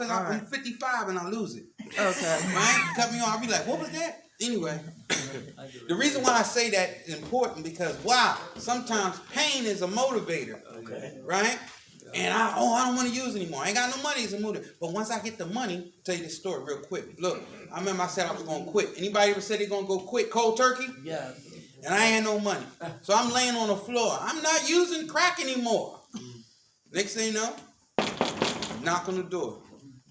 because I'm 55 and I lose it. Okay. Right? Cut me off. I'll be like, what was that? Anyway, the reason why I say that is important because why? Sometimes pain is a motivator. Okay. Right? And I don't want to use it anymore. I ain't got no money as a motivator. But once I get the money, I'll tell you this story real quick. Look, I remember I said I was going to quit. Anybody ever said they're going to go quit cold turkey? Yeah. And I ain't had no money. So I'm laying on the floor. I'm not using crack anymore. Next thing you know, knock on the door.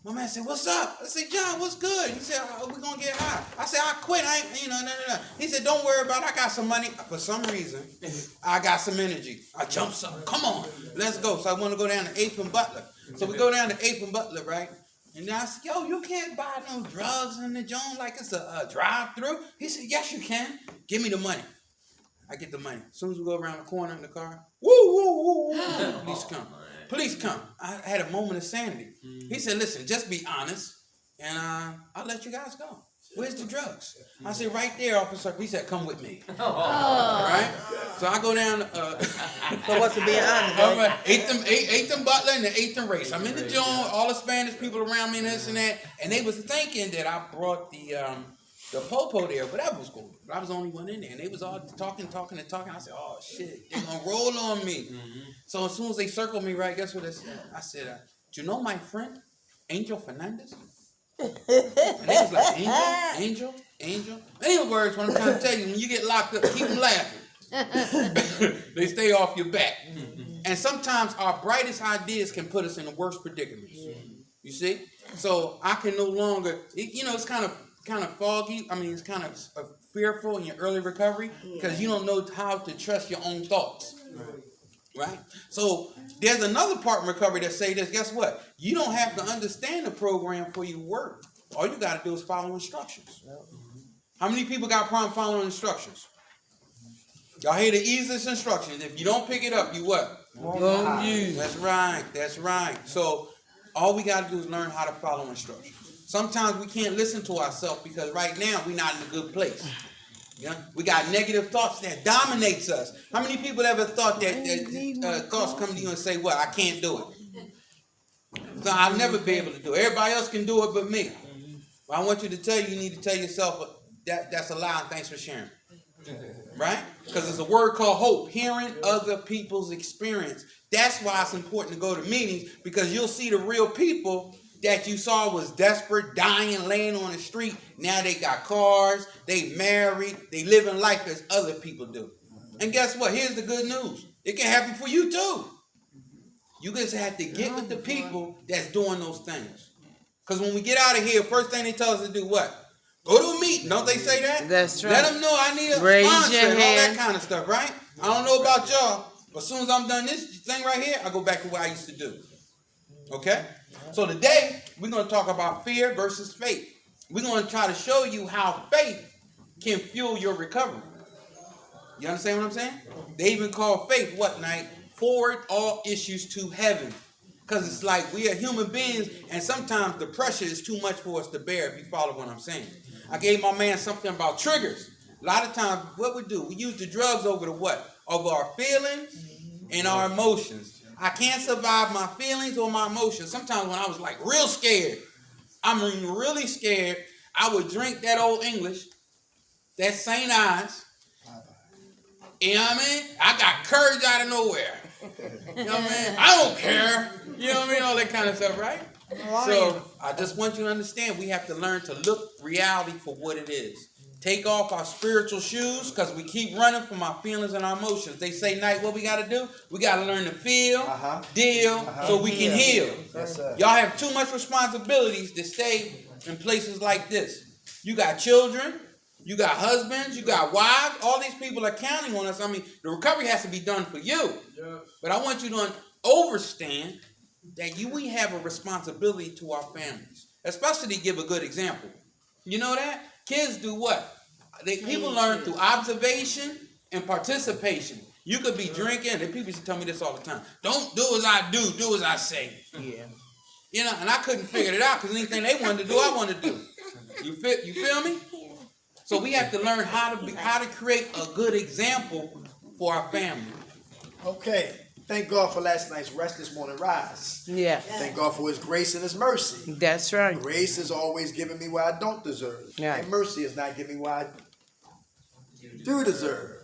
My man said, what's up? I said, John, what's good? He said, we're going to get high. I said, I quit. I ain't, no. He said, don't worry about it. I got some money. For some reason, I got some energy. I jumped up. Come on, let's go. So I want to go down to 8th and Butler. So we go down to 8th and Butler, right? And then I said, yo, you can't buy no drugs in the joint like it's a drive-through. He said, yes, you can. Give me the money. I get the money. As soon as we go around the corner in the car, woo. Police come. Police come. I had a moment of sanity. He said, listen, just be honest, and I'll let you guys go. Where's the drugs? I said, right there, officer. He said, come with me. Right? So I go down. So what's to be honest? 8th and Butler and the 8th and Race. I'm in the joint, all the Spanish people around me and this and that, and they was thinking that I brought the popo there, but that was cool. But I was the only one in there, and they was all talking. I said, oh, shit, they're going to roll on me. So as soon as they circled me, right, guess what they said? I said, do you know my friend, Angel Fernandez? And they was like, Angel? In other words, what I'm trying to tell you, when you get locked up, keep them laughing. They stay off your back. And sometimes our brightest ideas can put us in the worst predicaments. You see? So I can no longer, it's kind of foggy. I mean, it's kind of fearful in your early recovery because you don't know how to trust your own thoughts. Right? So there's another part in recovery that say this. Guess what? You don't have to understand the program for you work. All you got to do is follow instructions. How many people got problem following instructions? Y'all hear the easiest instructions. If you don't pick it up, you what? Won't use. That's right. So all we got to do is learn how to follow instructions. Sometimes we can't listen to ourselves because right now we're not in a good place. Yeah? We got negative thoughts that dominates us. How many people ever thought that thoughts come to you and say, well, I can't do it. So I'll never be able to do it. Everybody else can do it but me. Well, I want you to tell you need to tell yourself that's a lie and thanks for sharing. Right? Because there's a word called hope, hearing other people's experience. That's why it's important to go to meetings because you'll see the real people that you saw was desperate, dying, laying on the street. Now they got cars, they married, they living life as other people do. And guess what? Here's the good news. It can happen for you too. You just have to get with the people that's doing those things. Because when we get out of here, first thing they tell us to do what? Go to a meeting. Don't they say that? That's right. Let them know I need a sponsor and all that kind of stuff, right? I don't know about y'all, but as soon as I'm done this thing right here, I go back to what I used to do. Okay? So today, we're going to talk about fear versus faith. We're going to try to show you how faith can fuel your recovery. You understand what I'm saying? They even call faith, what night? Forward all issues to heaven. Because it's like we are human beings, and sometimes the pressure is too much for us to bear, if you follow what I'm saying. I gave my man something about triggers. A lot of times, what we do, we use the drugs over the what? Over our feelings and our emotions. I can't survive my feelings or my emotions. Sometimes when I was like real scared, really scared, I would drink that old English, that St. Ives. You know what I mean? I got courage out of nowhere. You know what I mean? I don't care. You know what I mean? All that kind of stuff, right? So I just want you to understand we have to learn to look reality for what it is. Take off our spiritual shoes because we keep running from our feelings and our emotions. They say, Knight, what we got to do? We got to learn to feel, deal, so we can heal. Yes, y'all have too much responsibilities to stay in places like this. You got children, you got husbands, you got wives. All these people are counting on us. I mean, the recovery has to be done for you. Yes. But I want you to understand that we have a responsibility to our families, especially to give a good example. You know that? Kids do what? People learn through observation and participation. You could be drinking, and people used to tell me this all the time. Don't do as I do as I say. Yeah. You know, and I couldn't figure it out because anything they wanted to do, I wanted to do. You feel me? So we have to learn how to create a good example for our family. Okay. Thank God for last night's rest, this morning rise. Yeah. Thank God for his grace and his mercy. That's right. Grace is always giving me what I don't deserve. Yeah. And mercy is not giving me what I do deserve.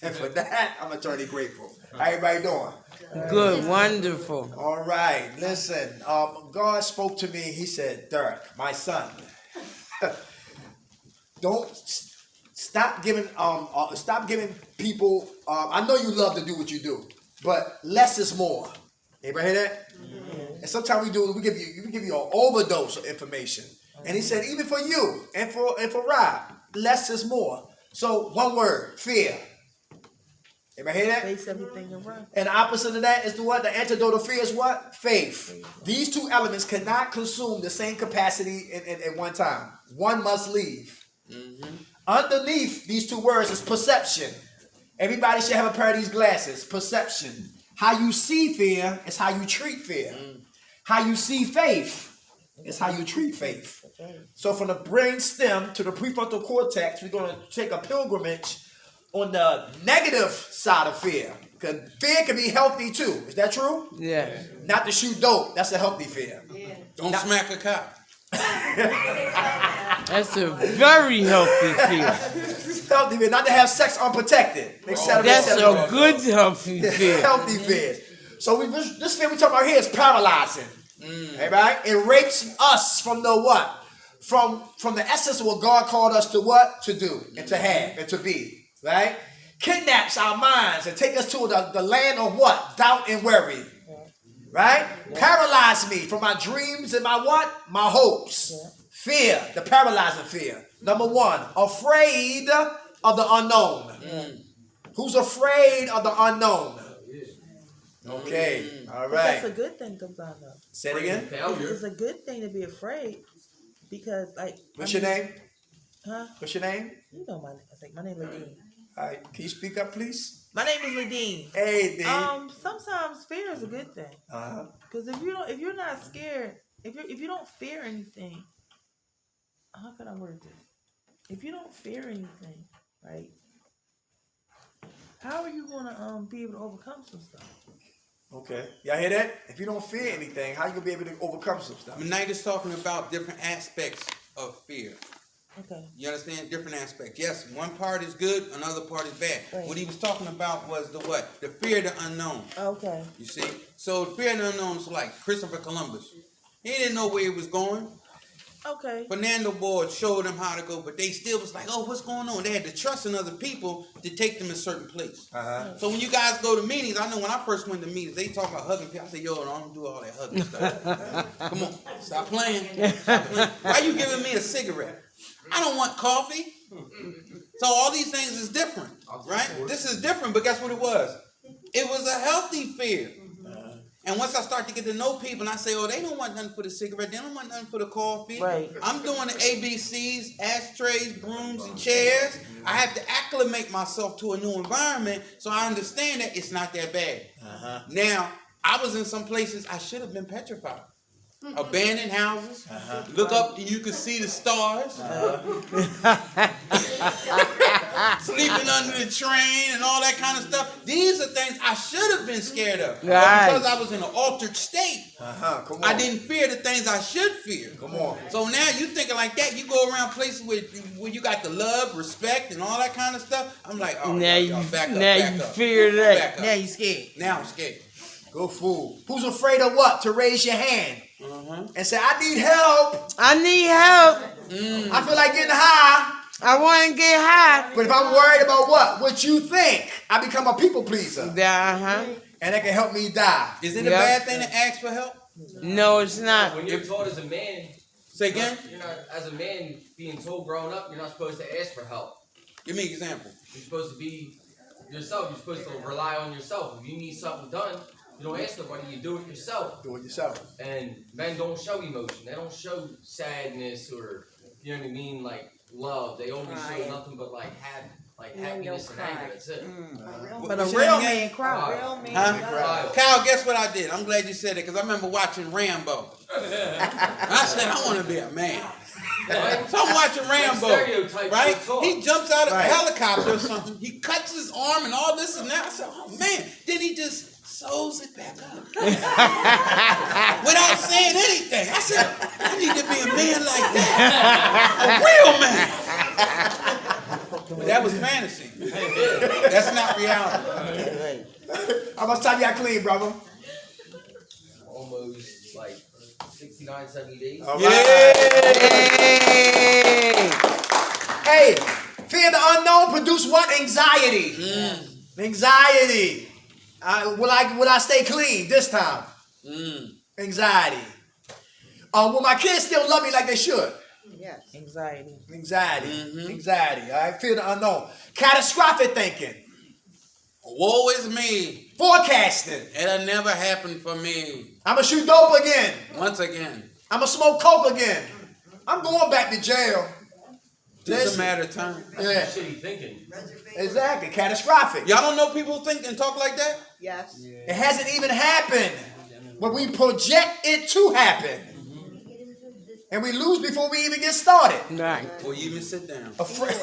And for that, I'm eternally grateful. How everybody doing? Good. Wonderful. All right. Listen, God spoke to me. He said, Derek, my son, stop giving people. I know you love to do what you do, but less is more. Anybody hear that? And sometimes we give you an overdose of information. And he said, even for you and for Rob, less is more. So one word, fear. Anybody hear that? Face everything around. And the opposite of that is the what? The antidote of fear is what? Faith. These two elements cannot consume the same capacity at one time. One must leave. Mm-hmm. Underneath these two words is perception. Everybody should have a pair of these glasses. Perception. How you see fear is how you treat fear. How you see faith is how you treat faith. So from the brain stem to the prefrontal cortex, we're going to take a pilgrimage on the negative side of fear. Because fear can be healthy too. Is that true? Yeah. Not to shoot dope. That's a healthy fear. Yeah. Don't smack a cop. That's a very healthy fear. Healthy fear. Not to have sex unprotected. That's a good healthy fear. Healthy fear. So this fear we're talking about here is paralyzing. Right? It rapes us from the what? From the essence of what God called us to what? To do and to have and to be. Right? Kidnaps our minds and take us to the land of what? Doubt and worry. Right? Paralyze me from my dreams and my what? My hopes. Fear, the paralyzing fear. Number one, afraid of the unknown. Who's afraid of the unknown? Okay, all right. That's a good thing to find out. Say it again. It's a good thing to be afraid because, like. What's your name? Huh? What's your name? You know my name. I think my name is Ladine. All right, can you speak up, please? My name is Ladine. Hey, Dean. Sometimes fear is a good thing. Because if you're not scared, if you don't fear anything, how can I word this? If you don't fear anything, right? How are you gonna be able to overcome some stuff? Okay, y'all hear that? If you don't fear anything, how you gonna be able to overcome some stuff? Tonight is talking about different aspects of fear. Okay. You understand? Different aspects. Yes, one part is good, another part is bad. Right. What he was talking about was the what? The fear of the unknown. Okay. You see? So the fear of the unknown is like Christopher Columbus. He didn't know where he was going. Okay. Fernando Board showed them how to go, but they still was like, oh, what's going on? They had to trust in other people to take them to a certain place. So when you guys go to meetings, I know when I first went to meetings, they talk about hugging people. I say, yo, I don't do all that hugging stuff. Come on, stop playing. Stop playing. Why you giving me a cigarette? I don't want coffee. So all these things is different, right? This is different, but guess what it was? It was a healthy fear. And once I start to get to know people and I say, oh, they don't want nothing for the cigarette, they don't want nothing for the coffee. Right. I'm doing the ABCs, ashtrays, brooms, and chairs. I have to acclimate myself to a new environment so I understand that it's not that bad. Now, I was in some places I should have been petrified. Abandoned houses. Look up and you can see the stars. Sleeping under the train and all that kind of stuff. These are things I should have been scared of. But because I was in an altered state, Come on. I didn't fear the things I should fear. Come on. So now you thinking like that, you go around places where you got the love, respect, and all that kind of stuff. I'm like, oh, now y'all back up, now back you up. fear that. Back up. Now you scared. Now I'm scared. Go fool. Who's afraid of what? To raise your hand and say, I need help. I need help. I feel like getting high. I want to get high. But if I'm worried about what? What you think, I become a people pleaser. And that can help me die. Is it a bad thing to ask for help? No, it's not. When you're taught as a man, Say again? you're not, as a man being told growing up, you're not supposed to ask for help. Give me an example. You're supposed to be yourself. You're supposed to rely on yourself. If you need something done, you don't ask nobody. You do it yourself. Do it yourself. And men don't show emotion. They don't show sadness or, you know what I mean, like love. They only show nothing but like happiness and anger. That's it. But a real man cry. Huh? Kyle, guess what I did? I'm glad you said it because I remember watching Rambo. I said, I want to be a man. So I'm watching Rambo, right? He jumps out of a helicopter or something. He cuts his arm and all this and that. I said, oh man. Then he just sews it back up. Without saying anything. I said, I need to be a man like that. A real man. But that was fantasy. That's not reality. How much time y'all clean, brother? Almost like 69, 70 days. All right. Hey, fear the unknown produce what? Anxiety. Anxiety. Will I stay clean this time? Anxiety. Will my kids still love me like they should? Yes. Anxiety. Anxiety. All right. Fear the unknown. Catastrophic thinking. Woe is me. Forecasting. It'll never happen for me. I'ma shoot dope again. Once again. I'ma smoke coke again. I'm going back to jail. Just a matter of time. Yeah. Shitty thinking. Exactly. Catastrophic. Y'all don't know people think and talk like that? Yes. It hasn't even happened. But we project it to happen. And we lose before we even get started. Right. Or you even sit down. Afraid.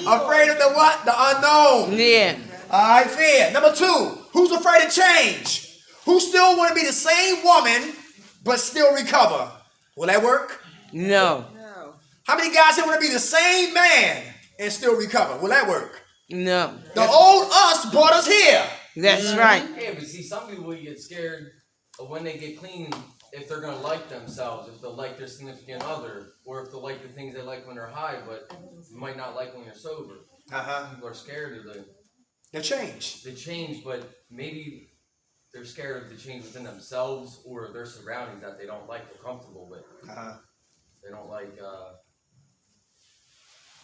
Afraid of the what? The unknown. Yeah. Alright, fear. Number 2, who's afraid of change? Who still want to be the same woman, but still recover? Will that work? No. How many guys here want to be the same man and still recover? Will that work? No. The old us brought us here. That's right. Yeah, but see, some people get scared of when they get clean, if they're gonna like themselves, if they'll like their significant other, or if they'll like the things they like when they're high, but you might not like when you're sober. People are scared of The change. the change, but maybe they're scared of the change within themselves or their surroundings that they don't like, they're comfortable with. They don't like,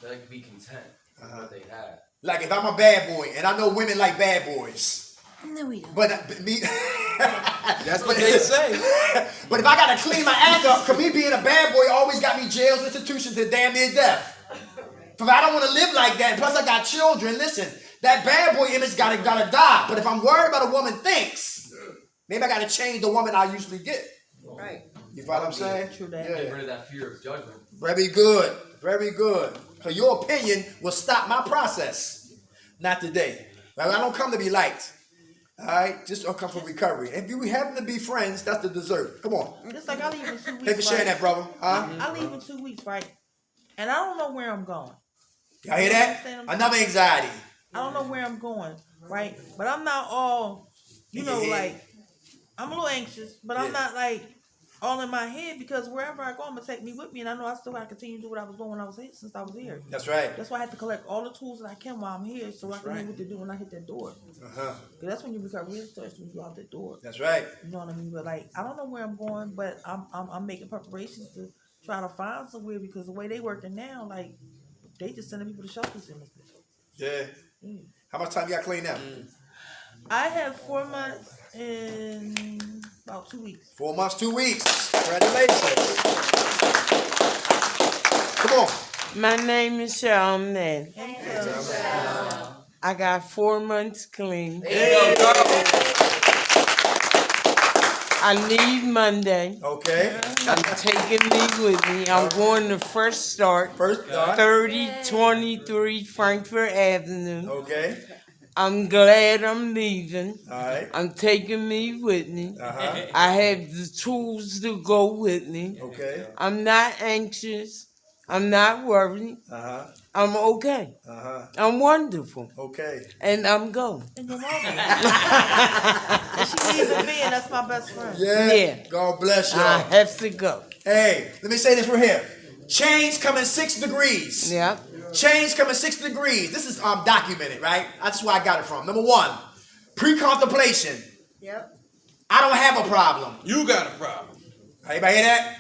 they like to be content with what they have. Like if I'm a bad boy, and I know women like bad boys. No, we don't. But me, That's what they say. but if I gotta clean my act up, cause me being a bad boy always got me jails, institutions, and damn near death. If I don't want to live like that, plus I got children. Listen, that bad boy image gotta die. But if I'm worried about a woman thinks, maybe I gotta change the woman I usually get. Right. You follow what I'm saying? True that. Yeah. Get rid of that fear of judgment. Very good. Very good. Cause your opinion will stop my process. Not today. I don't come to be liked. Alright? Just don't come for recovery. If we happen to be friends, that's the dessert. Come on. Just like I leave in 2 weeks. Thanks for sharing that, brother. Huh? I leave in 2 weeks, right? And I don't know where I'm going. Y'all hear that? Another anxiety. I don't know where I'm going, right? But I'm not all, like, I'm a little anxious, but I'm not like all in my head because wherever I go, I'm gonna take me with me, and I know I still gotta continue to do what I was doing when I was here since I was here. That's right. That's why I had to collect all the tools that I can while I'm here, so I can know what to do when I hit that door. Cause that's when you become real starts when you out that door. That's right. You know what I mean? But like, I don't know where I'm going, but I'm making preparations to try to find somewhere because the way they working now, like, they just sending people to shelters in this bitch. Yeah. How much time you got clean now? I have 4 months and about 2 weeks. 4 months, 2 weeks. Congratulations. Come on. My name is Sharon Mann. I got 4 months clean. I leave Monday. Okay. I'm taking me with me. I'm going to First Start, 3023 Frankfurt Avenue. Okay. I'm glad I'm leaving. All right. I'm taking me with me. I have the tools to go with me. Okay. I'm not anxious. I'm not worried. I'm okay. I'm wonderful. Okay. And I'm going. And your mama. And she leaving me, and that's my best friend. Yeah. God bless I y'all. have to go. Hey, let me say this right here. Change come in 6 degrees. Yeah. Change come in 6 degrees. This is documented, right? That's where I got it from. Number 1, pre-contemplation. Yep. I don't have a problem. You got a problem. Anybody hear that?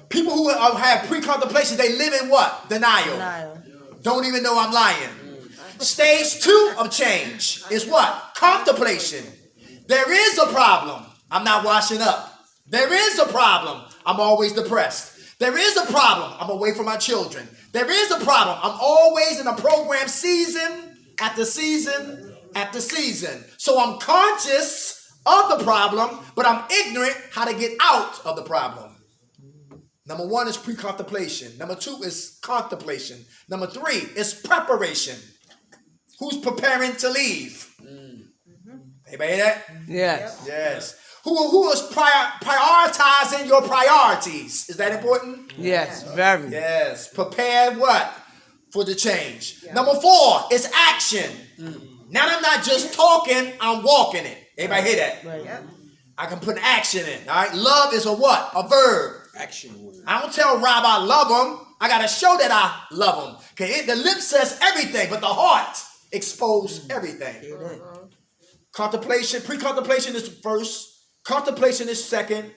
People who have pre-contemplation, they live in what? Denial. Don't even know I'm lying. Stage 2 of change is what? Contemplation. There is a problem. I'm not washing up. There is a problem. I'm always depressed. There is a problem. I'm away from my children. There is a problem. I'm always in a program season after season after season. So I'm conscious of the problem, but I'm ignorant how to get out of the problem. Number 1 is pre-contemplation. Number 2 is contemplation. Number 3 is preparation. Who's preparing to leave? Anybody hear that? Yes. Yes. Who is prioritizing your priorities? Is that important? Yes. Very. Yes. Prepare what? For the change. Number 4 is action. Now I'm not just talking, I'm walking it. Everybody hear that? Right. Yep. I can put an action in. All right. Love is a what? A verb. Action word. I don't tell Rob I love him. I got to show that I love him. Okay, the lip says everything, but the heart exposes everything. Contemplation, pre-contemplation is first. Contemplation is second.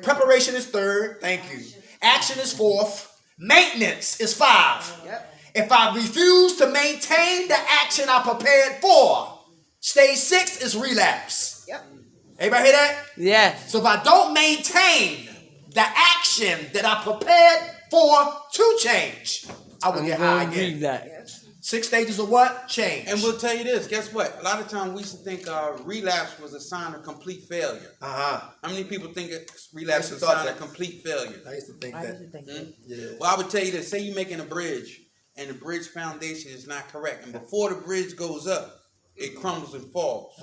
Preparation is third. Thank you. Action is fourth. Maintenance is 5. Yep. If I refuse to maintain the action I prepared for, stage 6 is relapse. Yep. Everybody hear that? Yes. So if I don't maintain the action that I prepared for to change, I will get high Read again. that. 6 stages of what? Change. And we'll tell you this. Guess what? A lot of times we used to think relapse was a sign of complete failure. How many people think relapse is a sign of complete failure? I used to think I that. used to think that. Yeah. Well, I would tell you this. Say you're making a bridge and the bridge foundation is not correct. And before the bridge goes up, it crumbles and falls.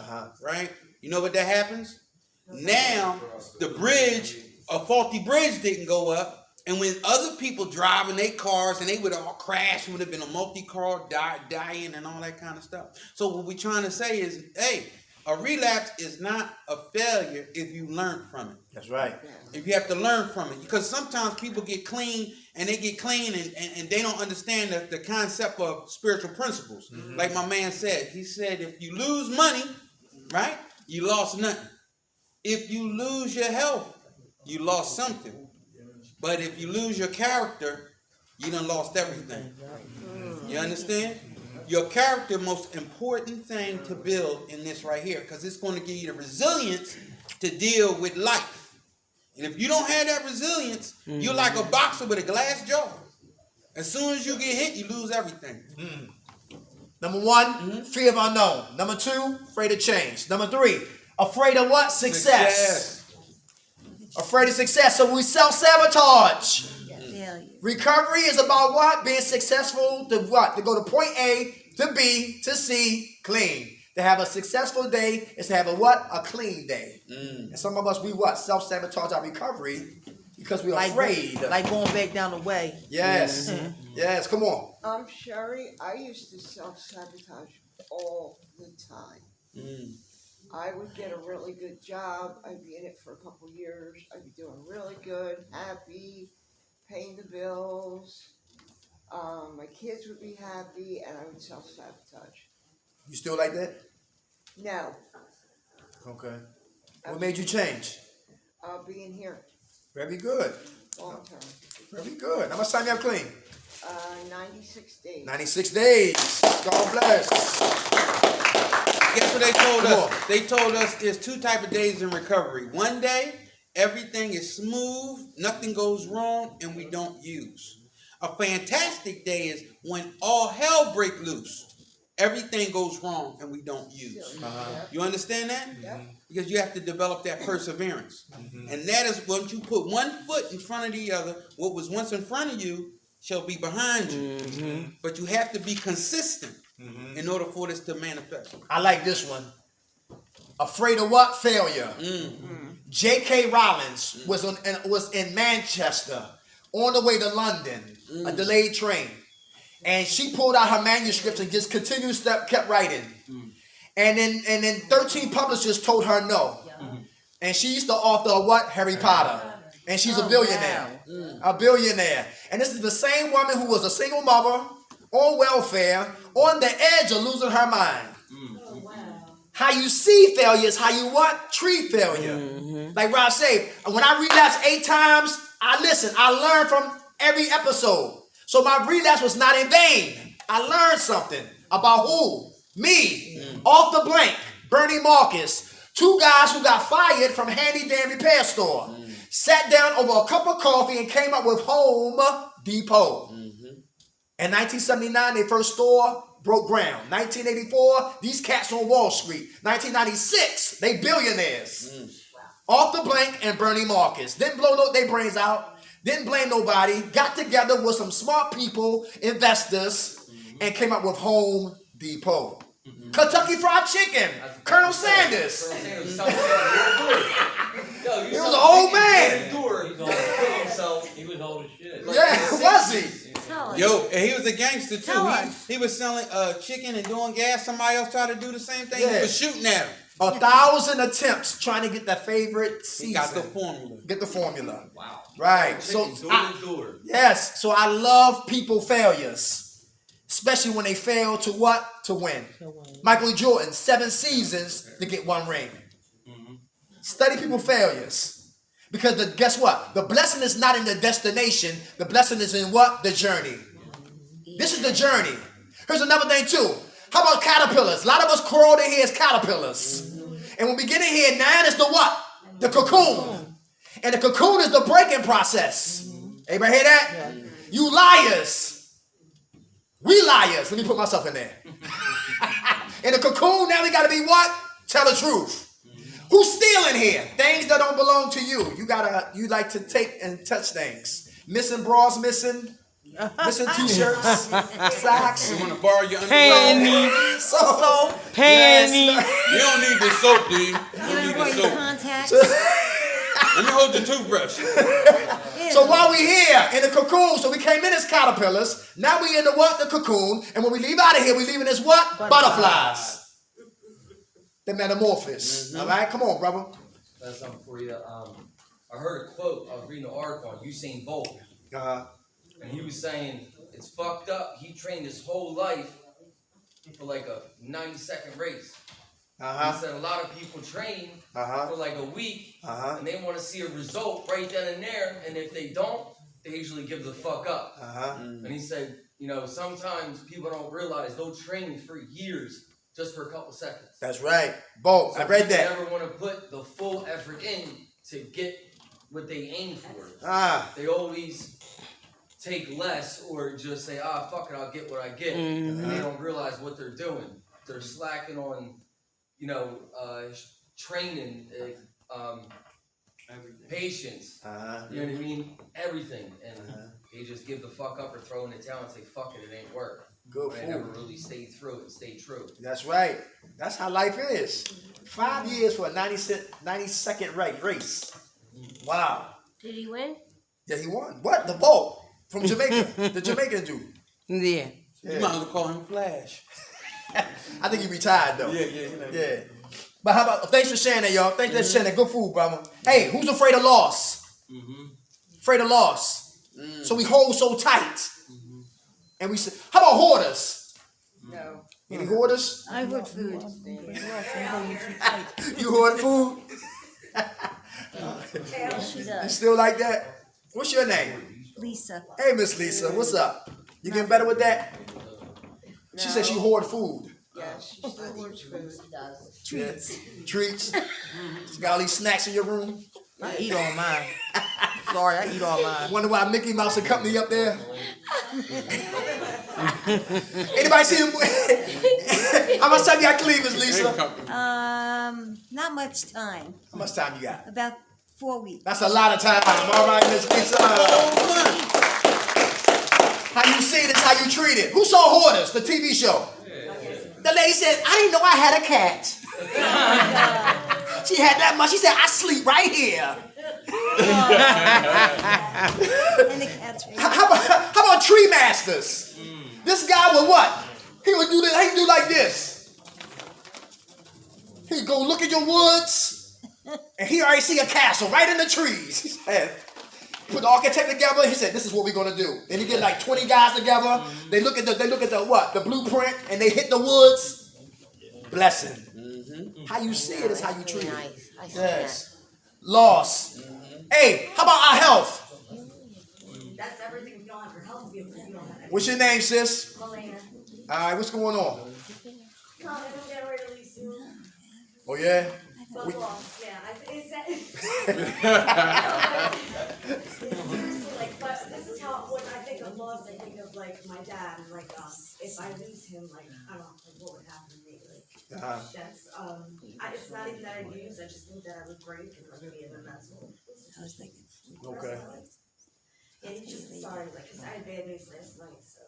Right? You know what that happens? Now, the bridge, a faulty bridge didn't go up. And when other people driving their cars and they would all crash, it would have been a multi-car dying and all that kind of stuff. So what we're trying to say is, hey, a relapse is not a failure if you learn from it. That's right. If you have to learn from it. Because sometimes people get clean and they get clean and they don't understand the concept of spiritual principles. Like my man said, he said, if you lose money, right, you lost nothing. If you lose your health, you lost something. But if you lose your character, you done lost everything. You understand? Your character, most important thing to build in this right here, because it's going to give you the resilience to deal with life. And if you don't have that resilience, you're like a boxer with a glass jaw. As soon as you get hit, you lose everything. Number 1, fear of unknown. Number 2, afraid of change. Number 3, afraid of what? Success. Afraid of success. So we self-sabotage. Recovery is about what? Being successful to what? To go to point A, to B, to C, clean. To have a successful day is to have a what? A clean day. And some of us, we what? Self-sabotage our recovery because we're afraid. Like going back down the way. Yes. Yes, come on. Sherry, I used to self-sabotage all the time. I would get a really good job. I'd be in it for a couple years. I'd be doing really good, happy, paying the bills. My kids would be happy, and I would self-sabotage. You still like that? No, Okay. What made you change? being here Very good. long term. Very good. How much time you have clean? 96 days. 96 days. God bless. Guess what they told Come us? on. They told us there's 2 types of days in recovery. One day, everything is smooth, nothing goes wrong, and we don't use. A fantastic day is when all hell break loose. Everything goes wrong and we don't use. You understand that? Because you have to develop that perseverance. And that is when you put one foot in front of the other, what was once in front of you shall be behind you. But you have to be consistent in order for this to manifest. I like this one. Afraid of what? Failure. J.K. Rowling was in Manchester on the way to London, a delayed train. And she pulled out her manuscripts and just kept writing. And then 13 publishers told her no. And she used to author what? Harry Potter. And she's a billionaire. A billionaire. And this is the same woman who was a single mother, on welfare, on the edge of losing her mind. How you see failure is how you what? Treat failure. Like Rob said, when I relapsed 8 times, I learned from every episode. So my relapse was not in vain. I learned something about who? Me. Off the blank. Bernie Marcus. 2 guys who got fired from handy-dandy repair store. Sat down over a cup of coffee and came up with Home Depot. In 1979, their first store broke ground. 1984, these cats on Wall Street. 1996, they billionaires. Off the blank and Bernie Marcus. Didn't blow their brains out. Didn't blame nobody. Got together with some smart people, investors, and came up with Home Depot. Kentucky Fried Chicken. Colonel Sanders. Colonel Sanders sounds like yo, He was an old man. He was old as shit. Yeah, was he? Yo, and he was a gangster too. Tell us. He was selling chicken and doing gas. Somebody else tried to do the same thing. Yeah. He was shooting at him. 1,000 attempts trying to get that favorite season. He got the formula. Get the formula. Wow. Right. So Door to door. yes. So I love people failures, especially when they fail to what? To win. Michael Jordan, 7 seasons to get 1 ring. Study people failures. Because guess what? The blessing is not in the destination. The blessing is in what? The journey. This is the journey. Here's another thing too. How about caterpillars? A lot of us crawled in here as caterpillars. And when we get in here, now it's the what? The cocoon. And the cocoon is the breaking process. Everybody hear that? Yeah. You liars. We liars. Let me put myself in there. In the cocoon, now we got to be what? Tell the truth. Who's stealing here? Things that don't belong to you. You like to take and touch things. Missing bras, missing t-shirts, socks. You want to borrow your underwear? Panties. So Panties. You don't need the soap, do you? You don't need the soap. Contacts. Let me hold your toothbrush. So while we here in the cocoon, so we came in as caterpillars, now we in the what? The cocoon. And when we leave out of here, we leaving as what? Butterflies. The metamorphosis. All right, come on, brother. That's something for you. I heard a quote. I was reading an article on Usain Bolt. And he was saying, it's fucked up. He trained his whole life for like a 90-second race. He said a lot of people train for like a week, and they want to see a result right then and there. And if they don't, they usually give the fuck up. And he said, sometimes people don't realize they'll train for years just for a couple seconds. That's right. Bo, So I read that. Never want to put the full effort in to get what they aim for. They always take less or just say, fuck it, I'll get what I get. And they don't realize what they're doing. They're slacking on, training, patience. You know what I mean? Everything. And they just give the fuck up or throw in the towel and say, fuck it, it ain't work. Good They food. never really stayed through it and stayed true. That's right. That's how life is. 5 years for a 90-second race. Wow. Did he win? Yeah, he won. What? The Bolt from Jamaica. The Jamaican dude. Yeah. You might as well call him Flash. I think he retired though. Yeah. Yeah. But how about, thanks for sharing that, y'all. Thanks for sharing that. Good food, brother. Hey, who's afraid of loss? Afraid of loss. So we hold so tight. And we say, how about hoarders? No. Any hoarders? I hoard food. You hoard food? Yes, she You does. still like that? What's your name? Lisa. Hey, Miss Lisa. What's up? You getting better with that? She said she hoard food. Yeah, she still hoards food. Treats. Treats. She got all these snacks in your room. I eat all mine. Sorry, I eat all mine. Wonder why Mickey Mouse and Company up there? Anybody see him? How much time you got clean, Miss Lisa? Not much time. How much time you got? About 4 weeks. That's a lot of time. All right, Miss Lisa. How you see it is how you treat it. Who saw Hoarders, the TV show? The lady said, I didn't know I had a cat. She had that much. She said, I sleep right here. And the cat's right. How about tree masters? This guy would what? He would do this. He do like this. He'd go look at your woods, and he already see a castle right in the trees. He said, put the architect together. He said, "This is what we're gonna do." And he get like 20 guys together. They look at the what? The blueprint, and they hit the woods. Blessing. How you see it is how you treat it. Nice. I see Yes. Loss. Hey, how about our health? That's everything we don't have for health. We don't have it. What's your name, sis? Melena. All right, what's going on? Come, I don't get ready to leave soon. Oh yeah. But We- lost, yeah. It's like, but this is how when I think of loss, I think of like my dad, and like if I lose him, like I don't know, like what would happen to me, like that's it's not even that I lose, I just think that I would break and like me, and then that's all. I was thinking. Okay. Yeah, he's just sorry, like 'cause I had bad news last night, so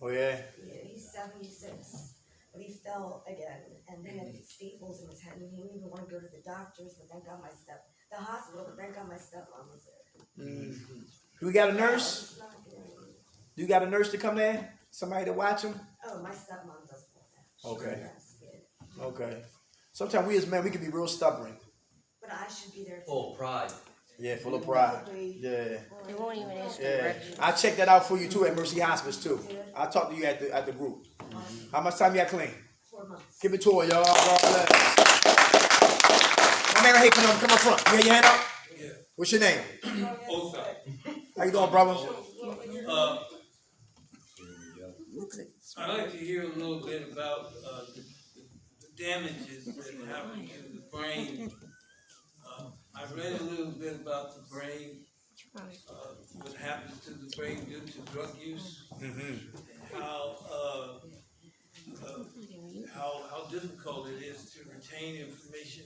Oh yeah. yeah, he's 76. but he fell again, and they had staples in his head, and he didn't even want to go to the doctors, but thank God the hospital, but thank God my stepmom was there. Do we got a nurse? It's not good. Do you got a nurse to come there? Somebody to watch him? Oh, my stepmom does all that. Okay. Yeah. Okay. Sometimes we as men, we can be real stubborn. But I should be there too. Full pride. Yeah, full of pride. Yeah. They won't even ask Yeah. I checked that out for you too at Mercy Hospice too. I'll talk to you at the group. How much time you got clean? 4 months. Give it to her, y'all. God bless. My man right here, come up front. You got your hand up? Yeah. What's your name? Osa. How you doing, brother? I'd like to hear a little bit about the damages that happen to the brain. I read a little bit about the brain, what happens to the brain due to drug use, and how difficult it is to retain information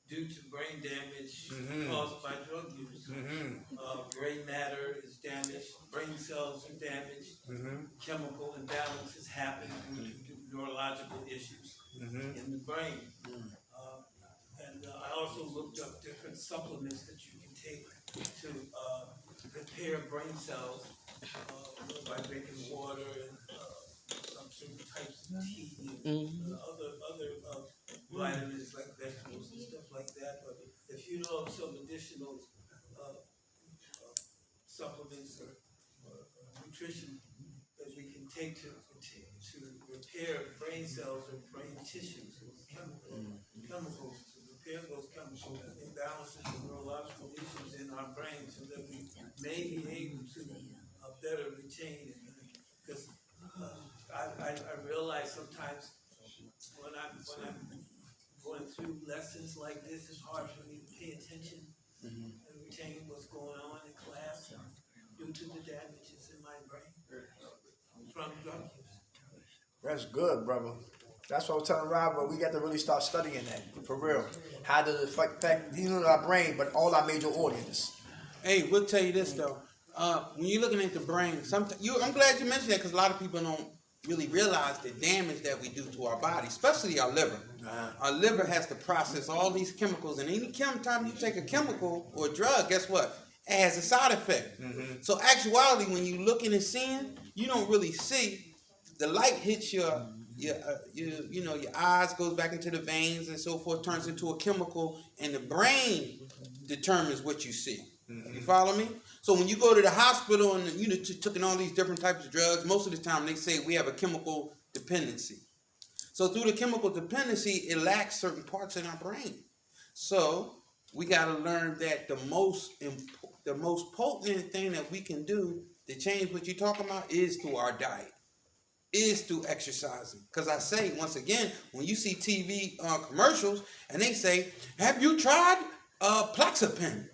due to brain damage caused by drug use. Gray matter is damaged, brain cells are damaged, chemical imbalances happen due to neurological issues in the brain. And I also looked up different supplements that you can take to repair brain cells by drinking water and some certain types of tea and other vitamins like vegetables and stuff like that. But if you know of some additional supplements or nutrition that we can take to repair brain cells or brain tissues or chemicals to repair those chemical imbalances and neurological issues in our brain so that we may be able to better retain it. Because I realize sometimes when I'm going through lessons like this, it's hard for me to pay attention and retain what's going on in class due to the damages in my brain from drug use. That's good, brother. That's what I was telling Robert. We got to really start studying that for real. How does it affect our brain, but all our major organs? Hey, we'll tell you this though. When you're looking at the brain, I'm glad you mentioned that because a lot of people don't really realize the damage that we do to our body, especially our liver. Our liver has to process all these chemicals, and any time you take a chemical or a drug, guess what? It has a side effect. So actuality, when you looking and seeing, you don't really see. The light hits your eyes, goes back into the veins and so forth, turns into a chemical, and the brain determines what you see. You follow me? So when you go to the hospital and you taking all these different types of drugs, most of the time they say we have a chemical dependency. So through the chemical dependency, it lacks certain parts in our brain. So we got to learn that the most potent thing that we can do to change what you're talking about is through our diet, is through exercising. Because I say, once again, when you see TV commercials and they say, have you tried Plaxapin?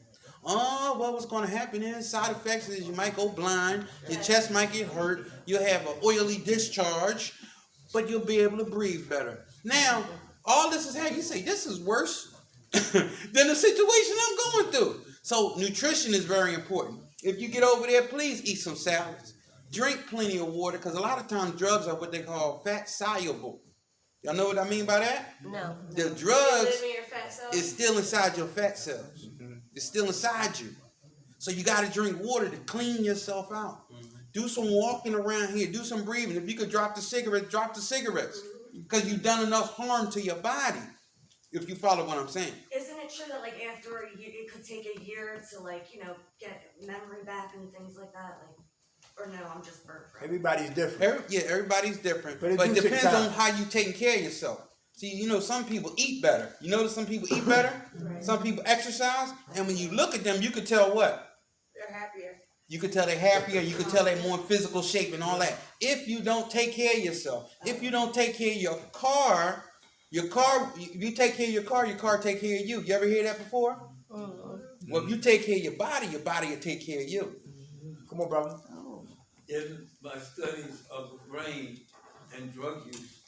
Oh, well, what's going to happen is side effects is you might go blind, your chest might get hurt, you'll have an oily discharge, but you'll be able to breathe better. Now, all this is happening. You say, this is worse than the situation I'm going through. So nutrition is very important. If you get over there, please eat some salads. Drink plenty of water, because a lot of times drugs are what they call fat soluble. Y'all know what I mean by that? No. The drugs is still inside your fat cells. It's still inside you. So you got to drink water to clean yourself out. Do some walking around here. Do some breathing. If you could drop the cigarettes, drop the cigarettes. Because you've done enough harm to your body. If you follow what I'm saying. Isn't it true that like after it could take a year to get memory back and things like that? Or no, I'm just burnt from. Everybody's different. Everybody's different. But it depends on how you taking care of yourself. See, some people eat better. You notice some people eat better? Right. Some people exercise. And when you look at them, you could tell what? They're happier. You could tell they're happier. You could tell they're more in physical shape and all that. If you don't take care of yourself, if you don't take care of your car, you take care of your car take care of you. You ever hear that before? Well, if you take care of your body will take care of you. Come on, brother. In my studies of the brain and drug use,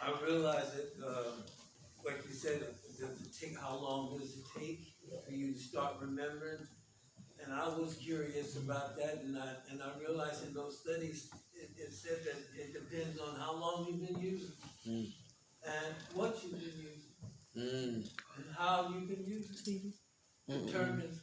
I realized that, like you said, how long does it take for you to start remembering? And I was curious about that, and I realized in those studies, it said that it depends on how long you've been using it, and what you've been using, and how you've been using it, determines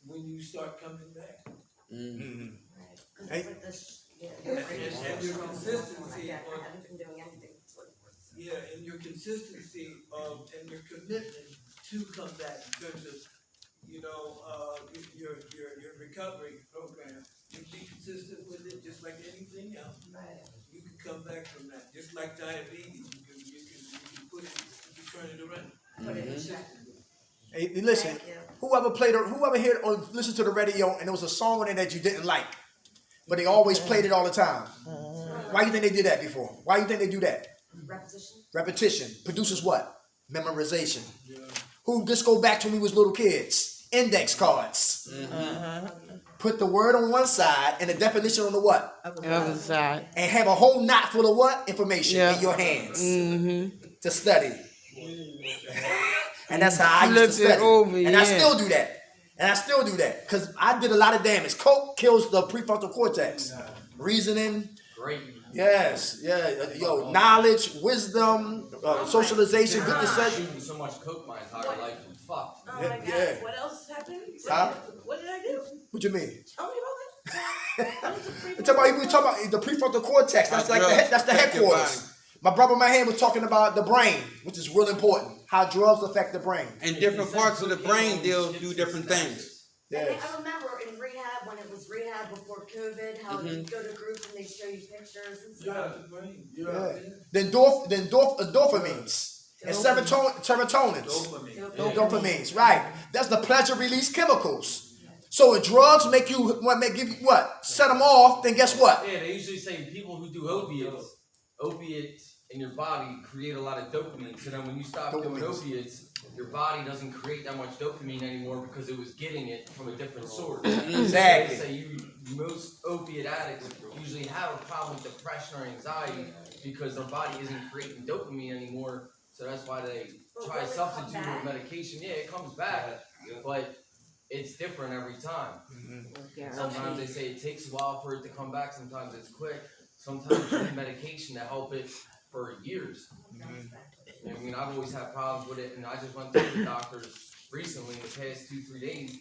when you start coming back. Right. 'Cause Hey. it's like this, yeah, And your consistency I on, haven't been doing anything for 20 months. yeah, and your consistency of, and your commitment to come back in terms of, you know, your recovery program. You be consistent with it, just like anything else. Right. You can come back from that, just like diabetes. You can put it, you can turn it around. Put it in check. Hey, listen, Thank you. whoever heard or listened to the radio and there was a song on it that you didn't like, but they always played it all the time. Why you think they did that before? Why you think they do that? Repetition. Repetition produces what? Memorization. Who just go back to when we was little kids? Index cards. Put the word on one side and the definition on the what? Other side. And have a whole knot full of what? Information Yeah. in your hands Mm-hmm. to study. And that's how I used to Flip it study. over, And I yeah. still do that. Because I did a lot of damage. Coke kills the prefrontal cortex. Reasoning. Great. Yes. Yeah. Yo, knowledge, wisdom, socialization, good decision. Shooting so much coke my entire life. I'm fucked. Oh my God. Yeah. What else happened? Huh? What did I do? What you mean? Tell me about that. We talking about the prefrontal cortex. That's like that's the Affect your headquarters. My brother in my hand was talking about the brain, which is real important. How drugs affect the brain. And different parts of the brain do different things. Yes. I remember in rehab, when it was rehab before COVID, how you'd go to groups and they show you pictures and Yeah, stuff. the brain. Yeah. Then dopamines and serotonins. Dopamine. Dopamines, right? That's the pleasure release chemicals. So if drugs give you what? Set them off, then guess what? Yeah, they usually say people who do opiates in your body create a lot of dopamine. So then when you stop doing Dopamines. opiates, your body doesn't create that much dopamine anymore because it was getting it from a different source. Exactly. They say most opiate addicts usually have a problem with depression or anxiety because their body isn't creating dopamine anymore. So that's why they try to substitute with medication. Yeah, it comes back, but it's different every time. Sometimes they say it takes a while for it to come back. Sometimes it's quick. Sometimes you need medication to help it for years. I mean, I've always had problems with it, and I just went to the doctors recently in the past 2-3 days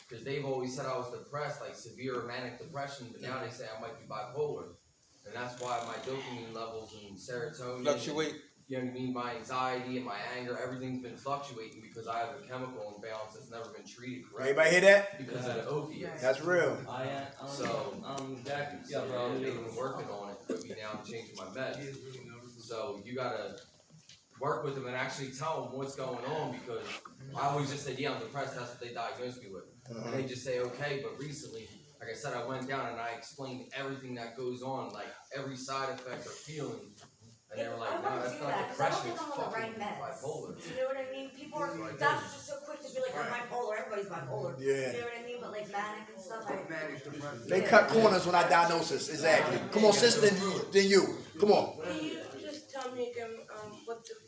because they've always said I was depressed, like severe manic depression, but now they say I might be bipolar. And that's why my dopamine levels and serotonin Fluctuate. You know what I mean? My anxiety and my anger, everything's been fluctuating because I have a chemical imbalance that's never been treated correctly. Everybody hear that? Because of the opiates. That's real. So, I've been working on it, but now I'm changing my meds. So, you gotta work with them and actually tell them what's going on because I always just say, yeah, I'm depressed, that's what they diagnosed me with. And they just say, okay, but recently, like I said, I went down and I explained everything that goes on, like every side effect or feeling. And they were like, no, that's not depression, it's fucking bipolar. You know what I mean? People are, doctors are so quick to be like, I'm bipolar, everybody's bipolar. Yeah. You know what I mean? But like manic and stuff, They cut corners when I diagnosis. Exactly. Come on, sister, then you. Come on. Can you just tell me again